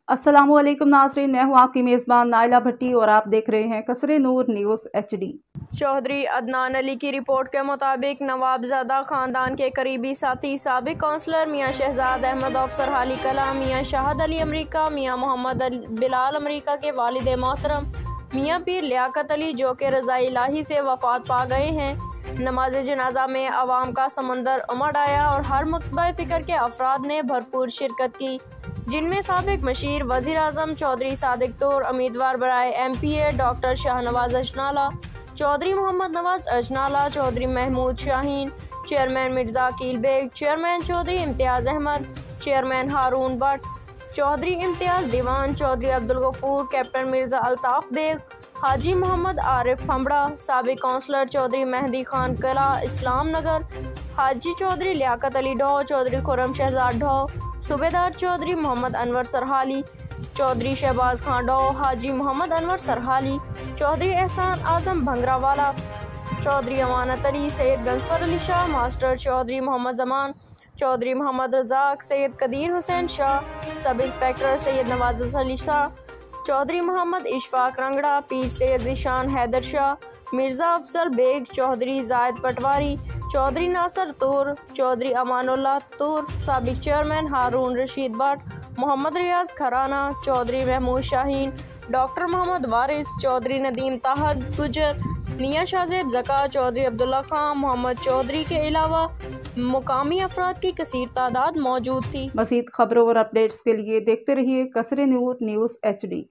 अस्सलामु अलैकुम नाज़रीन, मैं हूँ आपकी मेज़बान नाइला भट्टी और आप देख रहे हैं कसरे नूर न्यूज़ HD। चौधरी अदनान अली की रिपोर्ट के मुताबिक नवाबजादा खानदान के करीबी साथी साबिक काउंसलर मियाँ शहजाद अहमद अफसर हाली कला, मियाँ शाहद अली अमरीका, मियाँ मोहम्मद बिलाल अमरीका के वालिद मोहतरम मियाँ पीर लियाकत अली जो कि रज़ाए इलाही से वफ़ात पा गए हैं। नमाज जनाजा में अवाम का समंदर उमड़ आया और हर मुतबा फ़िक्र के अफराद ने भरपूर शिरकत की, जिनमें साबिक मशीर वज़ीर आज़म चौधरी सादिक तूर, उम्मीदवार बराए MPA doctor Shahnawaz Ajnala, Chaudhry Mohammad Nawaz Ajnala, Chaudhry Mehmood Shaheen, chairman Mirza Aqeel Baig, chairman Chaudhry Imtiaz Ahmed, chairman Haroon Bhatt, Chaudhry Imtiaz Deewan, Chaudhry Abdul Ghafoor, captain Mirza Altaf Baig, Haji Mohammad Arif Phambra, साबिक काउंसलर चौधरी मेहदी खान कला इस्लाम नगर, हाजी चौधरी लियाकत अली ढो, चौधरी खुरम शहजाद ढो, सूबेदार चौधरी मोहम्मद अनवर सरहाली, चौधरी शहबाज खान ढो, हाजी Mohammad Anwar Sarhali, Chaudhry Ehsan Azam Bhangrawala, Chaudhry Amanat Ali, Syed Ghazanfar Ali Shah master, Chaudhry Mohammad Zaman, Chaudhry Mohammad Razzaq, Syed Qadeer Hussain Shah, sub inspector Syed Nawaz Ali Shah, Chaudhry Mohammad Ishfaq Rangra, Pir Syed Zeeshan Haider Shah, Mirza Afzal Baig, Chaudhry Zaid Patwari, Chaudhry Nasir Toor, Chaudhry Amanullah Toor, साबिक चेयरमैन हारून रशीद भट्ट, मोहम्मद रियाज खराना, चौधरी महमूद शाहीन, डॉक्टर मोहम्मद वारिस, चौधरी नदीम ताहर गुजर, मियाँ शाहजेब ज़का, चौधरी अब्दुल्ला खान, मोहम्मद चौधरी के अलावा मुकामी अफराद की कसीर तादाद मौजूद थी। मज़ीद खबरों और अपडेट्स के लिए देखते रहिए कसरे नूर न्यूज़ HD।